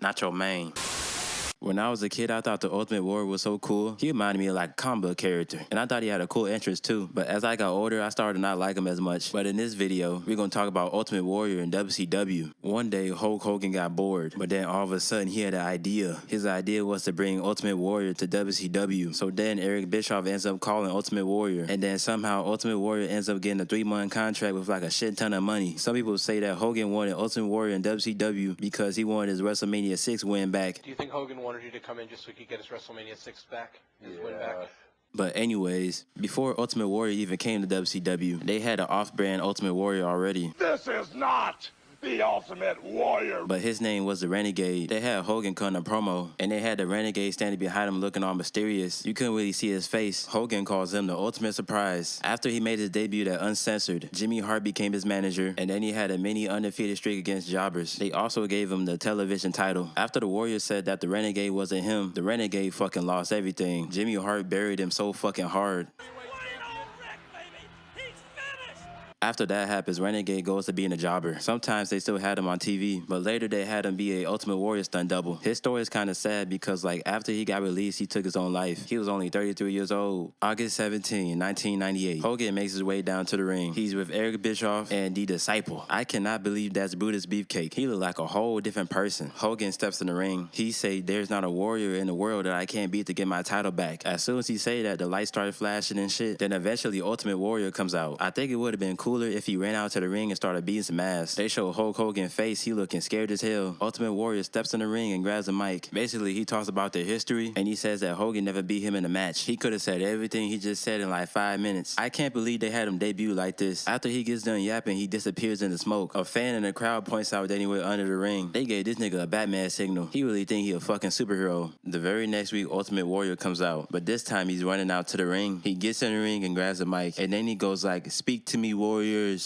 Nachomane. When I was a kid, I thought the Ultimate Warrior was so cool. He reminded me of like a comic book character. And I thought he had a cool entrance too. But as I got older, I started to not like him as much. But in this video, we're going to talk about Ultimate Warrior in WCW. One day, Hulk Hogan got bored. But then all of a sudden, he had an idea. His idea was to bring Ultimate Warrior to WCW. So then Eric Bischoff ends up calling Ultimate Warrior. And then somehow Ultimate Warrior ends up getting a 3-month contract with like a shit ton of money. Some people say that Hogan wanted Ultimate Warrior in WCW because he wanted his WrestleMania 6 win back. Do you think Hogan wanted you to come in just so he could get his WrestleMania 6 back, his win back? But anyways, before Ultimate Warrior even came to WCW, they had an off-brand Ultimate Warrior already. This is not the Ultimate Warrior. But his name was the Renegade. They had Hogan cutting a promo, and they had the Renegade standing behind him looking all mysterious. You couldn't really see his face. Hogan calls him the ultimate surprise. After he made his debut at Uncensored, Jimmy Hart became his manager, and then he had a mini undefeated streak against jobbers. They also gave him the television title. After the Warrior said that the Renegade wasn't him, the Renegade fucking lost everything. Jimmy Hart buried him so fucking hard. After that happens, Renegade goes to being a jobber. Sometimes they still had him on TV, but later they had him be a Ultimate Warrior stunt double. His story is kind of sad because like after he got released, he took his own life. He was only 33 years old. August 17, 1998. Hogan makes his way down to the ring. He's with Eric Bischoff and The Disciple. I cannot believe that's Brutus Beefcake. He looked like a whole different person. Hogan steps in the ring. He say, "There's not a warrior in the world that I can't beat to get my title back." As soon as he say that, the lights started flashing and shit. Then eventually Ultimate Warrior comes out. I think it would have been cooler if he ran out to the ring and started beating some ass. They show Hulk Hogan's face, he looking scared as hell. Ultimate Warrior steps in the ring and grabs the mic. Basically, he talks about their history, and he says that Hogan never beat him in a match. He could have said everything he just said in like 5 minutes. I can't believe they had him debut like this. After he gets done yapping, he disappears in the smoke. A fan in the crowd points out that he went under the ring. They gave this nigga a Batman signal. He really think he a fucking superhero. The very next week, Ultimate Warrior comes out, but this time he's running out to the ring. He gets in the ring and grabs the mic, and then he goes like, "Speak to me, warriors."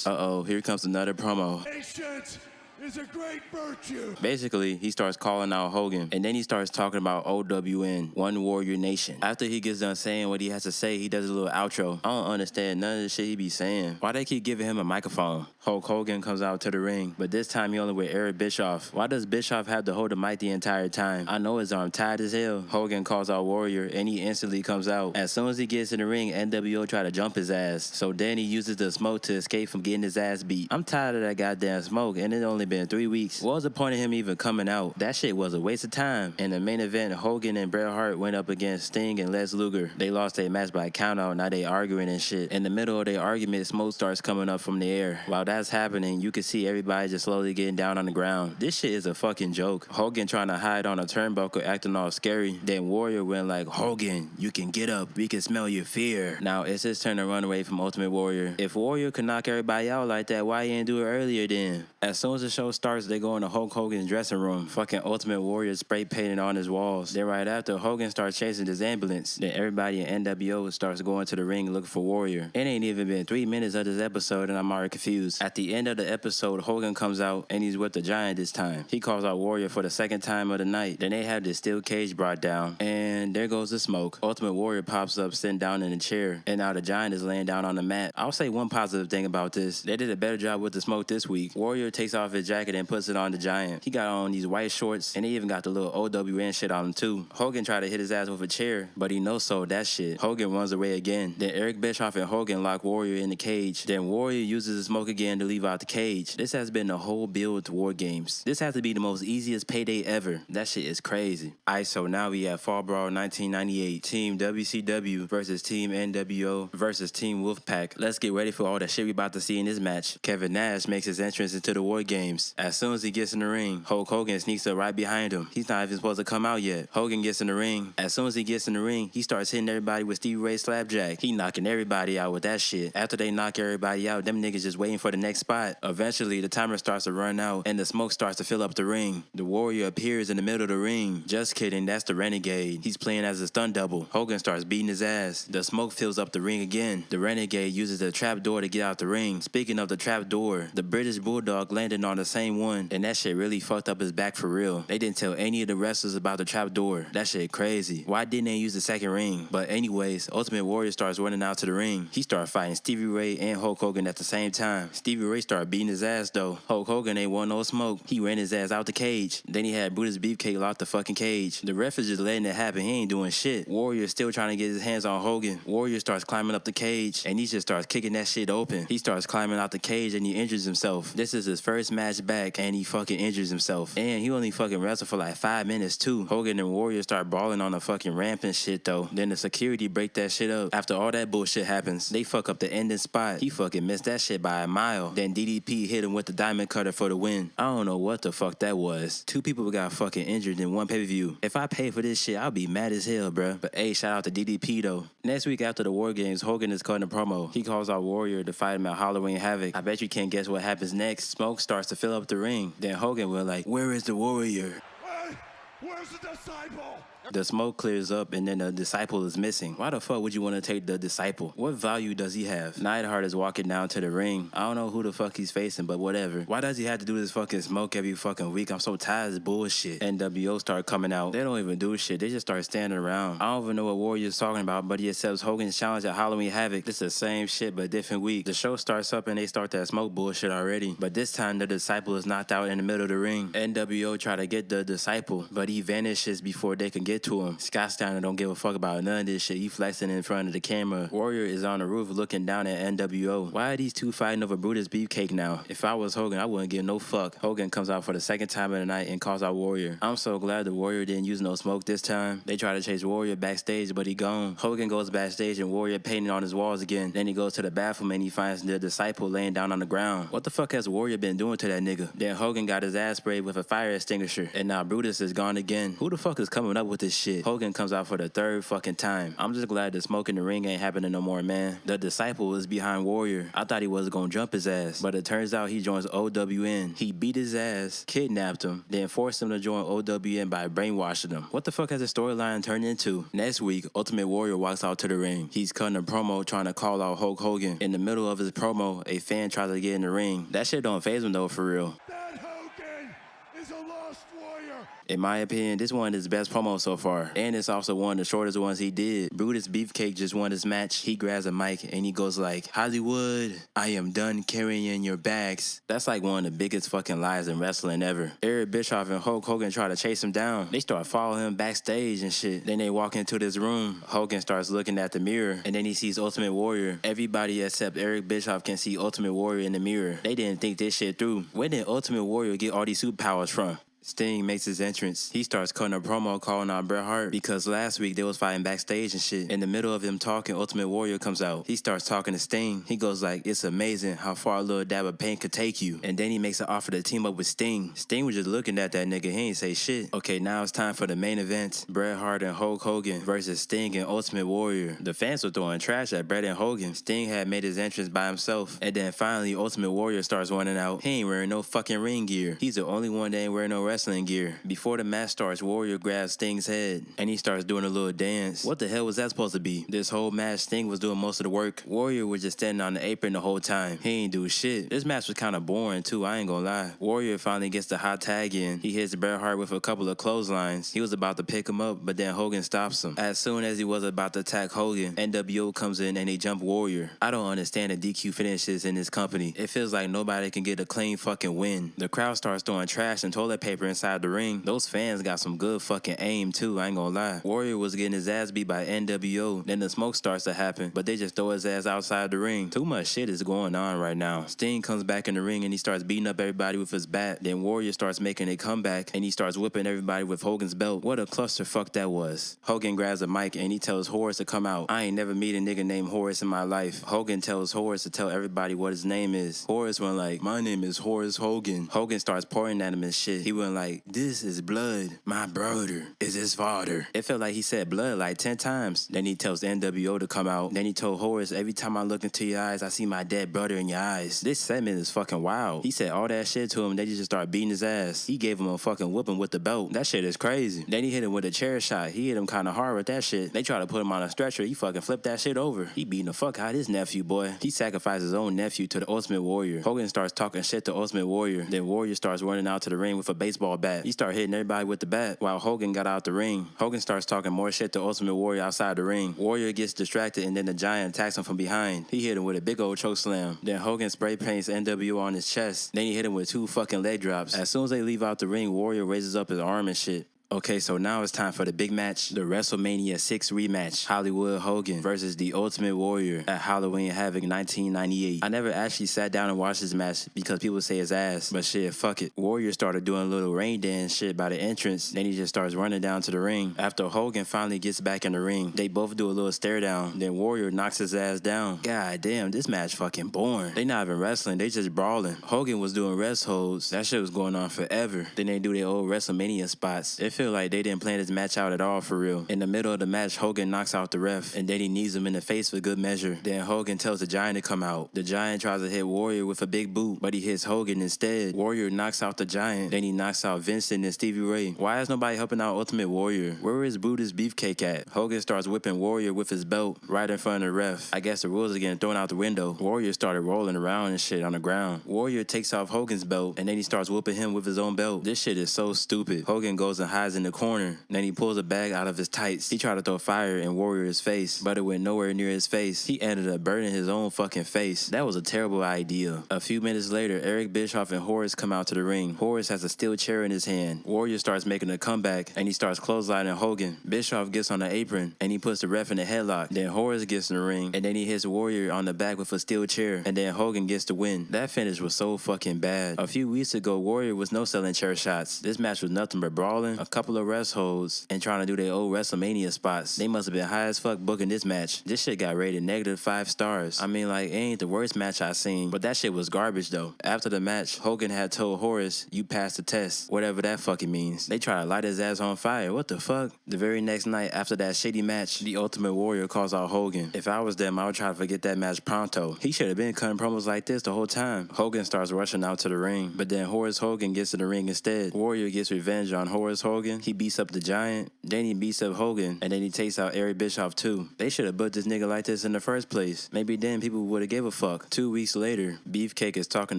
Uh-oh, here comes another promo. Patience is a great virtue. Basically, he starts calling out Hogan, and then he starts talking about OWN, One Warrior Nation. After he gets done saying what he has to say, he does a little outro. I don't understand none of the shit he be saying. Why they keep giving him a microphone? Hulk Hogan comes out to the ring, but this time he only with Eric Bischoff. Why does Bischoff have to hold the mic the entire time? I know his arm tied as hell. Hogan calls out Warrior, and he instantly comes out. As soon as he gets in the ring, NWO try to jump his ass. So then he uses the smoke to escape from getting his ass beat. I'm tired of that goddamn smoke, and it only been 3 weeks. What was the point of him even coming out? That shit was a waste of time. In the main event, Hogan and Bret Hart went up against Sting and Les Luger. They lost their match by countout. Now they arguing and shit. In the middle of their argument, smoke starts coming up from the air. While that's happening, you can see everybody just slowly getting down on the ground. This shit is a fucking joke. Hogan trying to hide on a turnbuckle, acting all scary. Then Warrior went like, "Hogan, you can get up. We can smell your fear." Now it's his turn to run away from Ultimate Warrior. If Warrior could knock everybody out like that, why he didn't do it earlier then? As soon as the show starts, they go into Hulk Hogan's dressing room. Fucking Ultimate Warrior spray painted on his walls. Then right after, Hogan starts chasing his ambulance. Then everybody in NWO starts going to the ring looking for Warrior. It ain't even been 3 minutes of this episode and I'm already confused. At the end of the episode, Hogan comes out and he's with the Giant this time. He calls out Warrior for the second time of the night. Then they have this steel cage brought down, and there goes the smoke. Ultimate Warrior pops up sitting down in a chair, and now the Giant is laying down on the mat. I'll say one positive thing about this. They did a better job with the smoke this week. Warrior takes off his jacket and puts it on the Giant. He got on these white shorts, and he even got the little OWN shit on him too. Hogan tried to hit his ass with a chair, but he no-sold that shit. Hogan runs away again. Then Eric Bischoff and Hogan lock Warrior in the cage. Then Warrior uses the smoke again to leave out the cage. This has been the whole build to War Games. This has to be the most easiest payday ever. That shit is crazy. Alright, so now we have Fall Brawl 1998. Team WCW versus Team NWO versus Team Wolfpack. Let's get ready for all that shit we about to see in this match. Kevin Nash makes his entrance into the War Games. As soon as he gets in the ring, Hulk Hogan sneaks up right behind him. He's not even supposed to come out yet. Hogan gets in the ring. As soon as he gets in the ring, he starts hitting everybody with Stevie Ray Slapjack. He knocking everybody out with that shit. After they knock everybody out, them niggas just waiting for the next spot. Eventually, the timer starts to run out and the smoke starts to fill up the ring. The Warrior appears in the middle of the ring. Just kidding, that's the Renegade. He's playing as a stunt double. Hogan starts beating his ass. The smoke fills up the ring again. The Renegade uses the trap door to get out the ring. Speaking of the trap door, the British Bulldog landed on the same one, and that shit really fucked up his back for real. They didn't tell any of the wrestlers about the trap door. That shit crazy. Why didn't they use the second ring? But anyways, Ultimate Warrior starts running out to the ring. He started fighting Stevie Ray and Hulk Hogan at the same time. Stevie Ray started beating his ass though. Hulk Hogan ain't want no smoke. He ran his ass out the cage. Then he had Brutus Beefcake locked the fucking cage. The ref is just letting it happen. He ain't doing shit. Warrior still trying to get his hands on Hogan. Warrior starts climbing up the cage and he just starts kicking that shit open. He starts climbing out the cage and he injures himself. This is his first match back and he fucking injures himself. And he only fucking wrestled for like 5 minutes too. Hogan and Warrior start brawling on the fucking ramp and shit though. Then the security break that shit up. After all that bullshit happens, they fuck up the ending spot. He fucking missed that shit by a mile. Then DDP hit him with the diamond cutter for the win. I don't know what the fuck that was. 2 people got fucking injured in one pay-per-view. If I pay for this shit, I'll be mad as hell, bruh. But hey, shout out to DDP though. Next week after the War Games, Hogan is cutting a promo. He calls out Warrior to fight him at Halloween Havoc. I bet you can't guess what happens next. Smoke starts to fill up the ring. Then Hogan will like, where is the Warrior? Hey, where's the disciple? The smoke clears up and then the disciple is missing. Why the fuck would you want to take the disciple? What value does he have? Neidhart is walking down to the ring. I don't know who the fuck he's facing, but whatever. Why does he have to do this fucking smoke every fucking week? I'm so tired of this bullshit. NWO start coming out. They don't even do shit. They just start standing around. I don't even know what Warrior's talking about, but he accepts Hogan's challenge at Halloween Havoc. This is the same shit, but different week. The show starts up and they start that smoke bullshit already. But this time the disciple is knocked out in the middle of the ring. NWO try to get the disciple, but he vanishes before they can get to him. Scott Steiner don't give a fuck about none of this shit. He flexing in front of the camera. Warrior is on the roof looking down at NWO. Why are these two fighting over Brutus Beefcake now? If I was Hogan, I wouldn't give no fuck. Hogan comes out for the second time of the night and calls out Warrior. I'm so glad the Warrior didn't use no smoke this time. They try to chase Warrior backstage, but he gone. Hogan goes backstage and Warrior painting on his walls again. Then he goes to the bathroom and he finds the disciple laying down on the ground. What the fuck has Warrior been doing to that nigga? Then Hogan got his ass sprayed with a fire extinguisher. And now Brutus is gone again. Who the fuck is coming up with this shit? Hogan comes out for the third fucking time. I'm just glad the smoke in the ring ain't happening no more, man. The disciple is behind Warrior. I thought he was gonna jump his ass, but it turns out he joins OWN. He beat his ass, kidnapped him, then forced him to join OWN by brainwashing him. What the fuck has the storyline turned into? Next week, Ultimate Warrior walks out to the ring. He's cutting a promo trying to call out Hulk Hogan. In the middle of his promo, a fan tries to get in the ring. That shit don't faze him though, for real. That Hogan is a lost warrior. In my opinion, this one is his best promo so far. And it's also one of the shortest ones he did. Brutus Beefcake just won his match. He grabs a mic and he goes like, Hollywood, I am done carrying your bags. That's like one of the biggest fucking lies in wrestling ever. Eric Bischoff and Hulk Hogan try to chase him down. They start following him backstage and shit. Then they walk into this room. Hogan starts looking at the mirror and then he sees Ultimate Warrior. Everybody except Eric Bischoff can see Ultimate Warrior in the mirror. They didn't think this shit through. Where did Ultimate Warrior get all these superpowers from? Sting makes his entrance. He starts cutting a promo calling out Bret Hart because last week they was fighting backstage and shit. In the middle of him talking, Ultimate Warrior comes out. He starts talking to Sting. He goes like, it's amazing how far a little dab of pain could take you. And then he makes an offer to team up with Sting. Sting was just looking at that nigga. He ain't say shit. Okay, now it's time for the main event. Bret Hart and Hulk Hogan versus Sting and Ultimate Warrior. The fans were throwing trash at Bret and Hogan. Sting had made his entrance by himself. And then finally, Ultimate Warrior starts running out. He ain't wearing no fucking ring gear. He's the only one that ain't wearing no wrestling gear. Before the match starts, Warrior grabs Sting's head and he starts doing a little dance. What the hell was that supposed to be? This whole match, Sting was doing most of the work. Warrior was just standing on the apron the whole time. He ain't do shit. This match was kind of boring too, I ain't gonna lie. Warrior finally gets the hot tag in. He hits Bret Hart with a couple of clotheslines. He was about to pick him up, but then Hogan stops him. As soon as he was about to attack Hogan, NWO comes in and they jump Warrior. I don't understand the DQ finishes in this company. It feels like nobody can get a clean fucking win. The crowd starts throwing trash and toilet paper inside the ring. Those fans got some good fucking aim too, I ain't gonna lie. Warrior was getting his ass beat by NWO. Then the smoke starts to happen, but they just throw his ass outside the ring. Too much shit is going on right now. Sting comes back in the ring and he starts beating up everybody with his bat. Then Warrior starts making a comeback and he starts whipping everybody with Hogan's belt. What a clusterfuck that was. Hogan grabs a mic and he tells Horace to come out. I ain't never meet a nigga named Horace in my life. Hogan tells Horace to tell everybody what his name is. Horace went like, my name is Horace Hogan. Hogan starts pouring at him and shit. He went yelling like, "This is blood. My brother is his father." It felt like he said blood like 10 times. Then he tells the NWO to come out. Then he told Horace, "Every time I look into your eyes, I see my dead brother in your eyes." This segment is fucking wild. He said all that shit to him. They just started beating his ass. He gave him a fucking whooping with the belt. That shit is crazy. Then he hit him with a chair shot. He hit him kind of hard with that shit. They tried to put him on a stretcher. He fucking flipped that shit over. He beating the fuck out of his nephew, boy. He sacrificed his own nephew to the Ultimate Warrior. Hogan starts talking shit to Ultimate Warrior. Then Warrior starts running out to the ring with a baseball bat. He started hitting everybody with the bat while Hogan got out the ring. Hogan starts talking more shit to Ultimate Warrior outside the ring. Warrior gets distracted and then the Giant attacks him from behind. He hit him with a big old choke slam. Then Hogan spray paints NWO on his chest. Then he hit him with 2 fucking leg drops. As soon as they leave out the ring, Warrior raises up his arm and shit. Okay, so now it's time for the big match, the WrestleMania 6 rematch. Hollywood Hogan versus the Ultimate Warrior at Halloween Havoc 1998. I never actually sat down and watched this match because people say it's ass, but shit, fuck it. Warrior started doing a little rain dance shit by the entrance, then he just starts running down to the ring. After Hogan finally gets back in the ring, they both do a little stare down, then Warrior knocks his ass down. God damn, this match fucking boring. They not even wrestling, they just brawling. Hogan was doing rest holds, that shit was going on forever. Then they do their old WrestleMania spots. It feel like they didn't plan this match out at all for real. In the middle of the match, Hogan knocks out the ref, and then he knees him in the face for good measure. Then Hogan tells the Giant to come out. The Giant tries to hit Warrior with a big boot, but he hits Hogan instead. Warrior knocks out the Giant, then he knocks out Vincent and Stevie Ray. Why is nobody helping out Ultimate Warrior? Where is Brutus Beefcake at? Hogan starts whipping Warrior with his belt right in front of the ref. I guess the rules are getting thrown out the window. Warrior started rolling around and shit on the ground. Warrior takes off Hogan's belt, and then he starts whooping him with his own belt. This shit is so stupid. Hogan goes and hides in the corner. Then he pulls a bag out of his tights. He tried to throw fire in Warrior's face, but it went nowhere near his face. He ended up burning his own fucking face. That was a terrible idea. A few minutes later, Eric Bischoff and Horace come out to the ring. Horace has a steel chair in his hand. Warrior starts making a comeback, and he starts clotheslining Hogan. Bischoff gets on the apron, and he puts the ref in a headlock. Then Horace gets in the ring, and then he hits Warrior on the back with a steel chair, and then Hogan gets the win. That finish was so fucking bad. A few weeks ago, Warrior was no selling chair shots. This match was nothing but brawling, a couple of rest holds, and trying to do their old WrestleMania spots. They must have been high as fuck booking this match. This shit got rated -5 stars. I mean, like, it ain't the worst match I seen, but that shit was garbage though. After the match, Hogan had told Horace, "You passed the test," whatever that fucking means. They try to light his ass on fire. What the fuck? The very next night after that shitty match, the Ultimate Warrior calls out Hogan. If I was them, I would try to forget that match pronto. He should have been cutting promos like this the whole time. Hogan starts rushing out to the ring, but then Horace Hogan gets to the ring instead. Warrior gets revenge on Horace Hogan. He beats up the Giant, then he beats up Hogan, and then he takes out Eric Bischoff too. They should have booked this nigga like this in the first place. Maybe then people would have gave a fuck. 2 weeks later, Beefcake is talking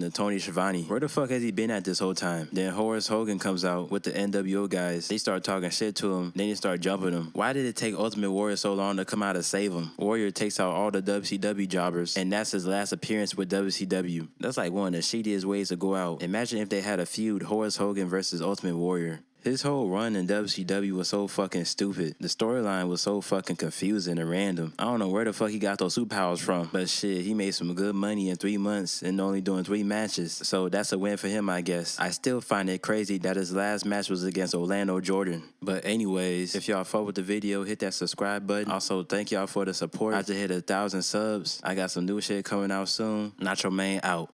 to Tony Schiavone. Where the fuck has he been at this whole time? Then Horace Hogan comes out with the NWO guys. They start talking shit to him, then they start jumping him. Why did it take Ultimate Warrior so long to come out and save him? Warrior takes out all the WCW jobbers, and that's his last appearance with WCW. That's like one of the shittiest ways to go out. Imagine if they had a feud, Horace Hogan versus Ultimate Warrior. His whole run in WCW was so fucking stupid. The storyline was so fucking confusing and random. I don't know where the fuck he got those superpowers from, but shit, he made some good money in 3 months and only doing 3 matches. So that's a win for him, I guess. I still find it crazy that his last match was against Orlando Jordan. But anyways, if y'all fuck with the video, hit that subscribe button. Also, thank y'all for the support. I just hit 1,000 subs. I got some new shit coming out soon. Nachomane out.